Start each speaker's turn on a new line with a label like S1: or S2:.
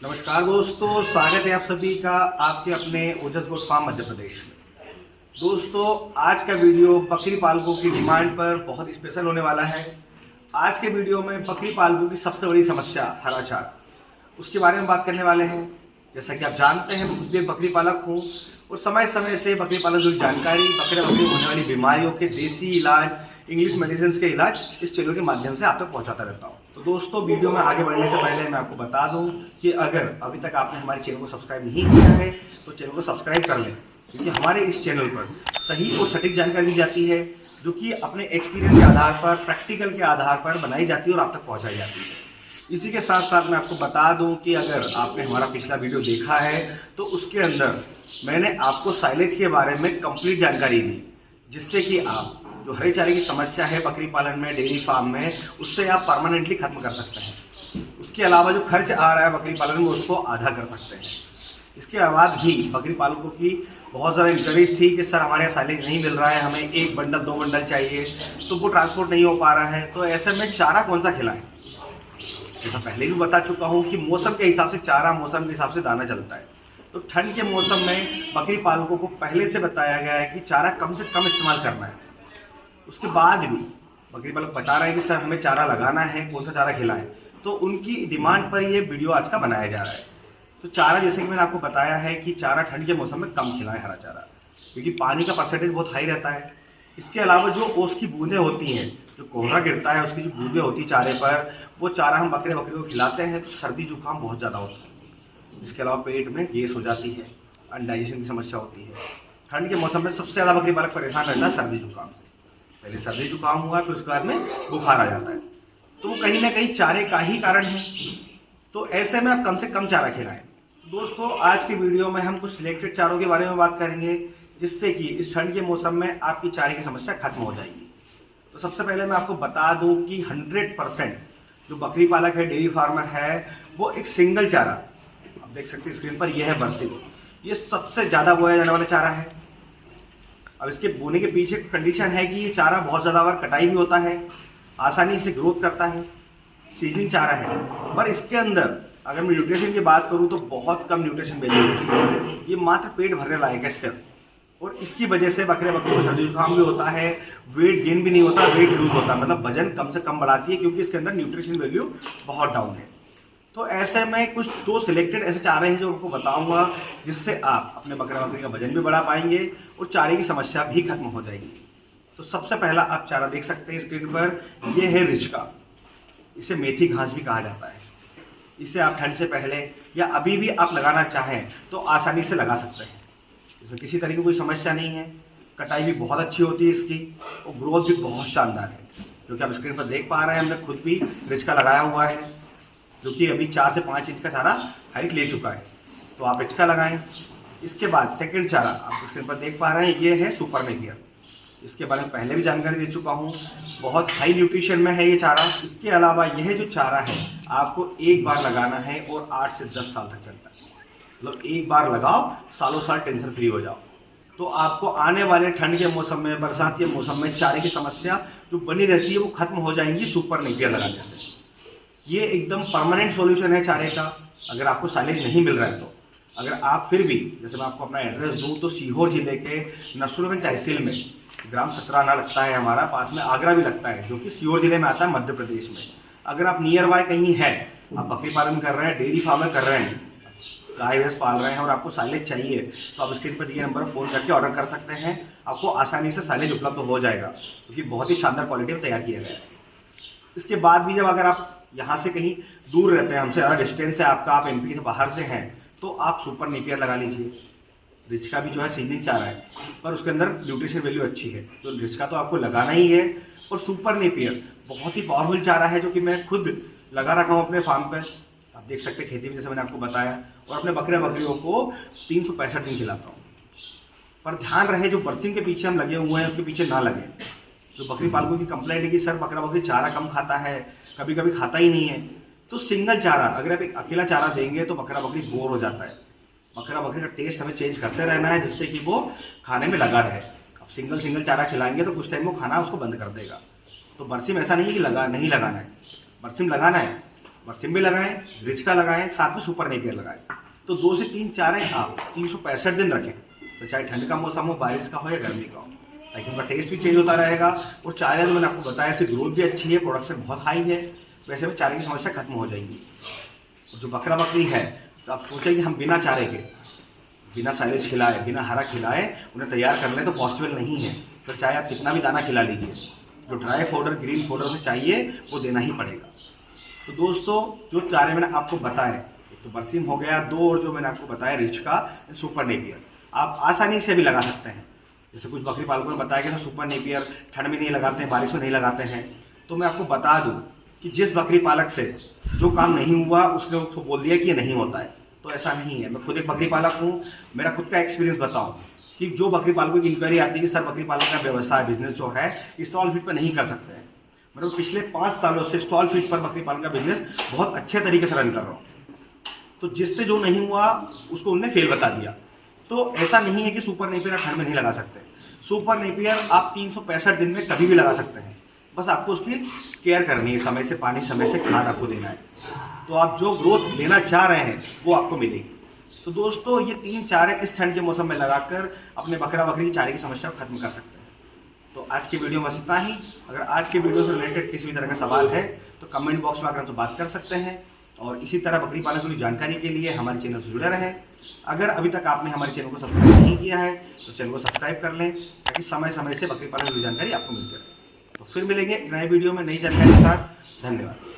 S1: नमस्कार दोस्तों, स्वागत है आप सभी का आपके अपने ओजस गोट फार्म मध्य प्रदेश में। दोस्तों, आज का वीडियो बकरी पालकों की डिमांड पर बहुत स्पेशल होने वाला है। आज के वीडियो में बकरी पालकों की सबसे बड़ी समस्या हरा चारा, उसके बारे में बात करने वाले हैं। जैसा कि आप जानते हैं, मैं खुद भी एक बकरी पालक हूँ और समय समय से बकरी पालन की जानकारी, बकरे होने वाली बीमारियों के देसी इलाज, इंग्लिश मेडिसिन के इलाज इस चैनल के माध्यम से आप तक पहुँचाता रहता हूँ। तो दोस्तों, वीडियो में आगे बढ़ने से पहले मैं आपको बता दूं कि अगर अभी तक आपने हमारे चैनल को सब्सक्राइब नहीं किया है तो चैनल को सब्सक्राइब कर लें, क्योंकि हमारे इस चैनल पर सही और सटीक जानकारी दी जाती है, जो कि अपने एक्सपीरियंस के आधार पर, प्रैक्टिकल के आधार पर बनाई जाती है और आप तक पहुँचाई जाती है। इसी के साथ साथ मैं आपको बता दूं कि अगर आपने हमारा पिछला वीडियो देखा है तो उसके अंदर मैंने आपको साइलेज के बारे में कंप्लीट जानकारी दी, जिससे कि आप जो हरे चारे की समस्या है बकरी पालन में, डेयरी फार्म में, उससे आप परमानेंटली खत्म कर सकते हैं। उसके अलावा जो खर्च आ रहा है बकरी पालन में, उसको आधा कर सकते हैं। इसके बाद भी बकरी पालकों की बहुत ज़्यादा इंक्वायरीज थी कि सर हमारे यहाँ साइलेज नहीं मिल रहा है, हमें 1 बंडल 2 बंडल चाहिए, तो वो ट्रांसपोर्ट नहीं हो पा रहा है। तो ऐसे में चारा कौन सा खिलाएं? जैसा पहले भी बता चुका हूँ कि मौसम के हिसाब से चारा, मौसम के हिसाब से दाना चलता है। तो ठंड के मौसम में बकरी पालकों को पहले से बताया गया है कि चारा कम से कम इस्तेमाल करना है। उसके बाद भी बकरी पालक बता रहे हैं कि सर हमें चारा लगाना है, कौन सा चारा खिलाएं, तो उनकी डिमांड पर ये वीडियो आज का बनाया जा रहा है। तो चारा, जैसे कि मैंने आपको बताया है कि चारा ठंड के मौसम में कम खिलाएं हरा चारा, क्योंकि पानी का परसेंटेज बहुत हाई रहता है। इसके अलावा जो ओस की बूंदें होती हैं, जो कोहरा गिरता है उसकी जो बूंदें होती हैं चारे पर, वो चारा हम बकरी को खिलाते हैं तो सर्दी जुकाम बहुत ज़्यादा होता है। इसके अलावा पेट में गैस हो जाती है, अनडाइजेशन की समस्या होती है। ठंड के मौसम में सबसे ज़्यादा बकरी पालक परेशान रहता है सर्दी जुकाम से। पहले सर्दी जुकाम हुआ, फिर उसके बाद में बुखार आ जाता है, तो वो कहीं ना कहीं चारे का ही कारण है। तो ऐसे में आप कम से कम चारा खिलाएं। दोस्तों, आज की वीडियो में हम कुछ सिलेक्टेड चारों के बारे में बात करेंगे, जिससे कि इस ठंड के मौसम में आपकी चारे की समस्या खत्म हो जाएगी। तो सबसे पहले मैं आपको बता दूं कि 100% जो बकरी पालक है, डेयरी फार्मर है, वो एक सिंगल चारा, आप देख सकते हैं स्क्रीन पर, यह है बरसिम। ये सबसे ज़्यादा बोया जाने वाला चारा है। अब इसके बोने के पीछे कंडीशन है कि ये चारा बहुत ज़्यादा बार कटाई भी होता है, आसानी से ग्रोथ करता है, सीजनिंग चारा है। पर इसके अंदर अगर मैं न्यूट्रिशन की बात करूं तो बहुत कम न्यूट्रिशन वैल्यू होती है। ये मात्र पेट भरने लायक है सिर्फ, और इसकी वजह से बकरे को सर्दी जुकाम भी होता है, वेट गेन भी नहीं होता, वेट लूज होता है, मतलब वजन कम से कम बढ़ाती है, क्योंकि इसके अंदर न्यूट्रिशन वैल्यू बहुत डाउन है। तो ऐसे में कुछ 2 सिलेक्टेड ऐसे चारे हैं जो आपको बताऊंगा, जिससे आप अपने बकरी का वजन भी बढ़ा पाएंगे और चारे की समस्या भी खत्म हो जाएगी। तो सबसे पहला आप चारा देख सकते हैं स्क्रीन पर, यह है रिचका। इसे मेथी घास भी कहा जाता है। इसे आप ठंड से पहले या अभी भी आप लगाना चाहें तो आसानी से लगा सकते हैं। इसमें किसी तरह की कोई समस्या नहीं है, कटाई भी बहुत अच्छी होती है इसकी, और ग्रोथ भी बहुत शानदार है, जो कि आप स्क्रीन पर देख पा रहे हैं। हमने खुद भी रिचका लगाया हुआ है, जो कि अभी 4 से 5 इंच का चारा हाइट ले चुका है। तो आप रिचका लगाएं। इसके बाद सेकंड चारा आप स्क्रीन पर देख पा रहे हैं, ये है सुपर नेपियर। इसके बारे में पहले भी जानकारी दे चुका हूँ, बहुत हाई न्यूट्रिशन में है ये चारा। इसके अलावा यह जो चारा है आपको एक बार लगाना है और 8 से 10 साल तक चलता है। मतलब एक बार लगाओ, सालों साल टेंशन फ्री हो जाओ। तो आपको आने वाले ठंड के मौसम में, बरसात के मौसम में चारे की समस्या जो बनी रहती है वो खत्म हो जाएंगी सुपर नेपियर लगाने से। ये एकदम परमानेंट सॉल्यूशन है चारे का। अगर आपको साइलेज नहीं मिल रहा है तो, अगर आप फिर भी, जैसे मैं आपको अपना एड्रेस दूं तो सीहोर जिले के नसरुल्लागंज तहसील में ग्राम सकराना लगता है हमारा, पास में आगरा भी लगता है, जो कि सीहोर जिले में आता है मध्य प्रदेश में। अगर आप नियर बाय कहीं हैं, आप बकरी पालन कर रहे हैं, डेयरी फार्म कर रहे हैं, गाय भैंस पाल रहे हैं और आपको साइलेज चाहिए, तो आप स्क्रीन पर दिए नंबर फ़ोन करके ऑर्डर कर सकते हैं। आपको आसानी से साइलेज उपलब्ध हो जाएगा, क्योंकि बहुत ही शानदार क्वालिटी में तैयार किया गया है। इसके बाद भी जब अगर आप यहाँ से कहीं दूर रहते हैं, हमसे ज़्यादा डिस्टेंस है आपका, आप एमपी के बाहर से हैं, तो आप सुपर नेपियर लगा लीजिए। रिचका भी जो है सीजनिंग चारा है, पर उसके अंदर न्यूट्रिशन वैल्यू अच्छी है, तो रिचका तो आपको लगाना ही है। और सुपर नेपियर बहुत ही पावरफुल चारा है, जो कि मैं खुद लगा रखा हूँ अपने फार्म पर। आप देख सकते हैं खेती में, जैसे मैंने आपको बताया, और अपने बकरियों को 365 दिन खिलाता हूँ। पर ध्यान रहे, जो बर्थिंग के पीछे हम लगे हुए हैं उसके पीछे ना लगे। तो बकरी पालकों की कंप्लेंट है कि सर बकरी चारा कम खाता है, कभी कभी खाता ही नहीं है। तो सिंगल चारा, अगर आप एक अकेला चारा देंगे तो बकरी बोर हो जाता है। बकरी का टेस्ट हमें चेंज करते रहना है, जिससे कि वो खाने में लगा रहे। अब सिंगल चारा खिलाएंगे तो कुछ टाइम वो खाना उसको बंद कर देगा। तो बरसिम ऐसा नहीं है कि नहीं लगाना है, बरसिम लगाना है, बरसिम भी लगाएं, रिच का लगाएं, साथ में सुपर नेपियर लगाएं। तो 2 से 3 चारें आप 365 दिन रखें, तो चाहे ठंड का मौसम हो, बारिश का हो या गर्मी का हो, ताकि उनका टेस्ट भी चेंज होता रहेगा। और चारे जो मैंने आपको बताया, इसकी ग्रोथ भी अच्छी है, प्रोडक्शन बहुत हाई है, वैसे में चारे की समस्या खत्म हो जाएगी। जो बकरा बकरी है, तो आप सोचें कि हम बिना चारे के, बिना साइलेज खिलाए, बिना हरा खिलाए उन्हें तैयार कर लें, तो पॉसिबल नहीं है। तो चाहे आप कितना भी दाना खिला लीजिए, जो ड्राई फोडर, ग्रीन फोडर से चाहिए वो देना ही पड़ेगा। तो दोस्तों, जो चारे मैंने आपको बताए, एक तो बरसिम हो गया, 2 और जो मैंने आपको बताया रिच का, सुपर नेपियर, आप आसानी से भी लगा सकते हैं। जैसे कुछ बकरी पालकों ने बताया कि सुपर नेपियर ठंड में नहीं लगाते हैं, बारिश में नहीं लगाते हैं। तो मैं आपको बता दूं कि जिस बकरी पालक से जो काम नहीं हुआ, उसने उसको बोल दिया कि ये नहीं होता है, तो ऐसा नहीं है। मैं खुद एक बकरी पालक हूँ, मेरा खुद का एक्सपीरियंस बताऊँ कि जो बकरी पालकों की इंक्वायरी आती है कि सर बकरी पालन का व्यवसाय, बिजनेस जो है स्टॉल फीड पर नहीं कर सकते हैं, मतलब पिछले 5 सालों से स्टॉल फीड पर बकरी पालन का बिजनेस बहुत अच्छे तरीके से रन कर रहा हूँ। तो जिससे जो नहीं हुआ उसको उनने फेल बता दिया। तो ऐसा नहीं है कि सुपर नेपियर ठंड में नहीं लगा सकते। सुपर नेपियर आप 365 दिन में कभी भी लगा सकते हैं, बस आपको उसकी केयर करनी है, समय से पानी, समय से खाद आपको देना है, तो आप जो ग्रोथ लेना चाह रहे हैं वो आपको मिलेगी। तो दोस्तों, ये 3 चारे इस ठंड के मौसम में लगाकर अपने बकरा बकरी की चारे की समस्या को खत्म कर सकते हैं। तो आज की वीडियो में बस इतना ही। अगर आज के वीडियो से रिलेटेड किसी भी तरह का सवाल है तो कमेंट बॉक्स में आकर हमसे बात कर सकते हैं, और इसी तरह बकरी पालन से जुड़ी जानकारी के लिए हमारे चैनल से जुड़े रहें। अगर अभी तक आपने हमारे चैनल को सब्सक्राइब नहीं किया है तो चैनल को सब्सक्राइब कर लें, ताकि समय समय से बकरी पालन से जुड़ी जानकारी आपको मिलती रहे। तो फिर मिलेंगे नए वीडियो में नई जानकारी के साथ। धन्यवाद।